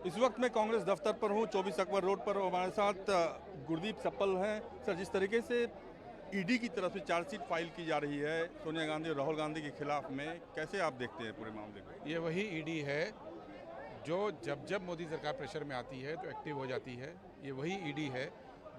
इस वक्त मैं कांग्रेस दफ्तर पर हूँ, 24 अकबर रोड पर। हमारे साथ गुरदीप सप्पल हैं। सर, जिस तरीके से ईडी की तरफ से चार्जशीट फाइल की जा रही है सोनिया गांधी और राहुल गांधी के खिलाफ में, कैसे आप देखते हैं पूरे मामले को? ये वही ईडी है जो जब जब मोदी सरकार प्रेशर में आती है तो एक्टिव हो जाती है। ये वही ईडी है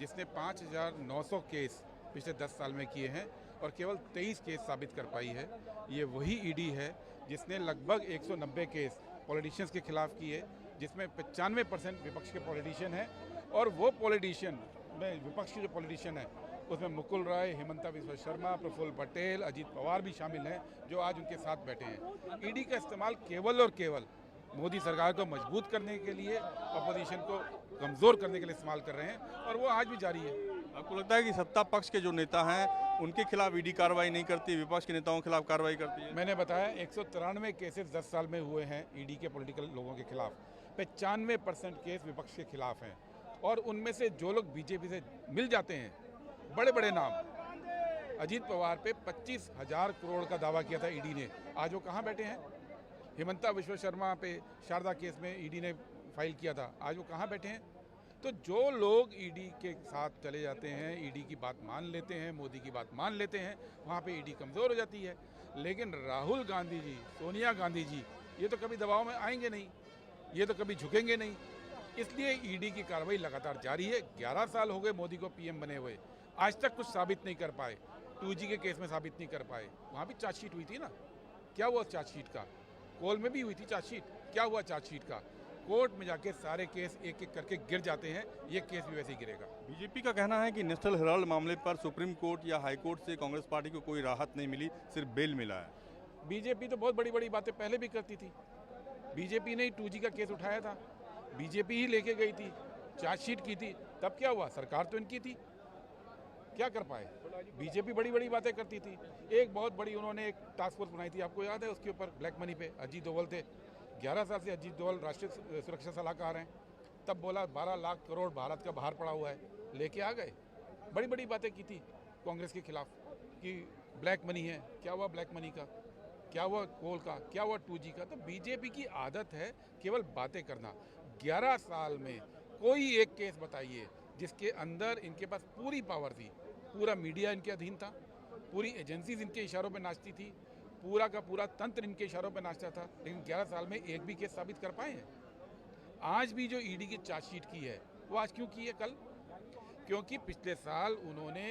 जिसने 5,900 केस पिछले 10 साल में किए हैं और केवल 23 केस साबित कर पाई है। ये वही ईडी है जिसने लगभग 190 केस पॉलिटिशियंस के खिलाफ किए, जिसमें 95% विपक्ष के पॉलिटिशियन हैं। और वो पॉलिटिशियन में विपक्ष के जो पॉलिटिशियन है उसमें मुकुल राय, हिमंता बिस्वा शर्मा, प्रफुल्ल पटेल, अजीत पवार भी शामिल हैं, जो आज उनके साथ बैठे हैं। ईडी का इस्तेमाल केवल और केवल मोदी सरकार को मजबूत करने के लिए, अपोजिशन को कमज़ोर करने के लिए इस्तेमाल कर रहे हैं और वो आज भी जारी है। आपको लगता है कि सत्ता पक्ष के जो नेता हैं उनके खिलाफ ईडी कार्रवाई नहीं करती, विपक्ष के नेताओं के खिलाफ कार्रवाई करती है? मैंने बताया 193 केसेस 10 साल में हुए हैं ईडी के पॉलिटिकल लोगों के खिलाफ। 95% केस विपक्ष के खिलाफ हैं और उनमें से जो लोग बीजेपी से मिल जाते हैं, बड़े बड़े नाम, अजीत पवार पे 25,000 करोड़ का दावा किया था ईडी ने, आज वो कहाँ बैठे हैं? हिमंता बिस्वा शर्मा पे शारदा केस में ईडी ने फाइल किया था, आज वो कहाँ बैठे हैं? तो जो लोग ईडी के साथ चले जाते हैं, ईडी की बात मान लेते हैं, मोदी की बात मान लेते हैं, वहाँ पे ईडी कमज़ोर हो जाती है। लेकिन राहुल गांधी जी, सोनिया गांधी जी, ये तो कभी दबाव में आएंगे नहीं, ये तो कभी झुकेंगे नहीं। इसलिए ईडी की कार्रवाई लगातार जारी है। 11 साल हो गए मोदी को पीएम बने हुए, आज तक कुछ साबित नहीं कर पाए। 2G के केस में साबित नहीं कर पाए। वहाँ भी चार्जशीट हुई थी ना, क्या हुआ चार्जशीट का? कोल में भी हुई थी चार्जशीट, क्या हुआ चार्जशीट का? कोर्ट में जाके सारे केस एक एक करके गिर जाते हैं, ये केस भी वैसे ही गिरेगा। बीजेपी का कहना है कि नेशनल हेराल्ड मामले पर सुप्रीम कोर्ट या हाई कोर्ट से कांग्रेस पार्टी को कोई राहत नहीं मिली, सिर्फ बेल मिला है। बीजेपी तो बहुत बड़ी बड़ी बातें पहले भी करती थी। बीजेपी ने 2G का केस उठाया था, बीजेपी ही लेके गई थी, चार्जशीट की थी, तब क्या हुआ? सरकार तो इनकी थी, क्या कर पाए? बीजेपी बड़ी बड़ी बातें करती थी। एक बहुत बड़ी उन्होंने एक टास्क फोर्स बनाई थी, आपको याद है? उसके ऊपर ब्लैक मनी पे अजीत डोवल थे। 11 साल से अजीत डोवल राष्ट्रीय सुरक्षा सलाहकार हैं। तब बोला 12 लाख करोड़ भारत का बाहर पड़ा हुआ है, लेके आ गए। बड़ी बड़ी बातें की थी कांग्रेस के खिलाफ कि ब्लैक मनी है, क्या हुआ ब्लैक मनी का? क्या हुआ कोल का? क्या हुआ 2G का? तो बीजेपी की आदत है केवल बातें करना। 11 साल में कोई एक केस बताइए जिसके अंदर इनके पास पूरी पावर थी, पूरा मीडिया इनके अधीन था, पूरी एजेंसीज इनके इशारों पे नाचती थी, पूरा का पूरा तंत्र इनके इशारों पे नाचता था। लेकिन 11 साल में एक भी केस साबित कर पाए हैं? आज भी जो ईडी की चार्जशीट की है, वो आज क्यों की है? कल क्योंकि पिछले साल उन्होंने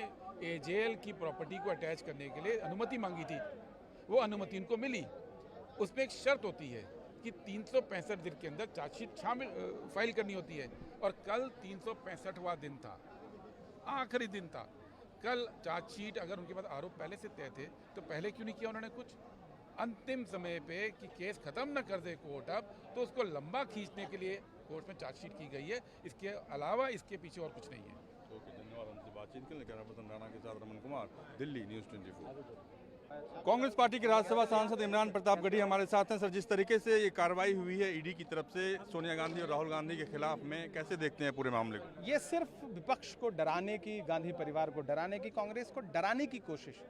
एजेएल की प्रॉपर्टी को अटैच करने के लिए अनुमति मांगी थी, वो अनुमति इनको मिली। उसमें एक शर्त होती है कि 365 दिन के अंदर चार्जशीट फाइल करनी होती है, और कल 365वां दिन था, आखिरी दिन था। कल चार्जशीट, अगर उनके पास आरोप पहले से तय थे तो पहले क्यों नहीं किया उन्होंने कुछ? अंतिम समय पे कि केस खत्म न कर दे कोर्ट अब, तो उसको लंबा खींचने के लिए कोर्ट में चार्जशीट की गई है। इसके अलावा इसके पीछे और कुछ नहीं है। ओके, धन्यवाद हमसे बातचीत के लिए। कैमरा राणा के साथ रमन कुमार, दिल्ली न्यूज़ 24। कांग्रेस पार्टी के राज्यसभा सांसद इमरान प्रताप गढ़ी हमारे साथ हैं। सर, जिस तरीके से ये कार्रवाई हुई है ईडी की तरफ से सोनिया गांधी और राहुल गांधी के खिलाफ में, कैसे देखते हैं पूरे मामले को? ये सिर्फ विपक्ष को डराने की, गांधी परिवार को डराने की, कांग्रेस को डराने की कोशिश,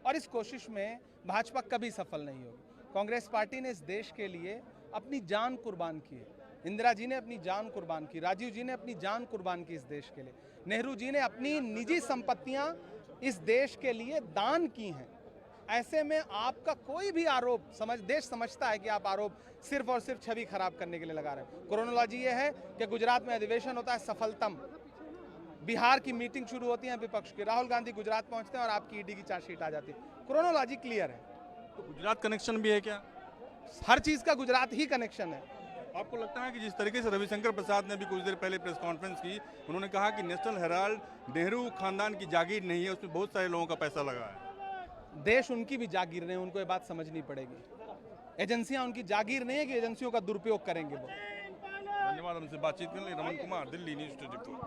और इस कोशिश में भाजपा कभी सफल नहीं होगी। कांग्रेस पार्टी ने इस देश के लिए अपनी जान कुर्बान की है। इंदिरा जी ने अपनी जान कुर्बान की, राजीव जी ने अपनी जान कुर्बान की इस देश के लिए, नेहरू जी ने अपनी निजी संपत्तियां इस देश के लिए दान की हैं। ऐसे में आपका कोई भी आरोप देश समझता है कि आप आरोप सिर्फ और सिर्फ छवि खराब करने के लिए लगा रहे हैं। क्रोनोलॉजी ये है कि गुजरात में अधिवेशन होता है सफलतम, बिहार की मीटिंग शुरू होती है विपक्ष की, राहुल गांधी गुजरात पहुंचते हैं और आपकी ईडी की चार्जशीट आ जाती है। क्रोनोलॉजी क्लियर है। तो गुजरात कनेक्शन भी है क्या? हर चीज का गुजरात ही कनेक्शन है। आपको लगता है कि जिस तरीके से रविशंकर प्रसाद ने भी कुछ देर पहले प्रेस कॉन्फ्रेंस की, उन्होंने कहा कि नेशनल हेराल्ड नेहरू खानदान की जागीर नहीं है, उसमें बहुत सारे लोगों का पैसा लगा है। देश उनकी भी जागीर नहीं, उनको ये बात समझनी पड़ेगी। एजेंसियां उनकी जागीर नहीं है कि एजेंसियों का दुरुपयोग करेंगे वो। धन्यवाद हमसे बातचीत करने के लिए। रमन कुमार, दिल्ली न्यूज़ 24।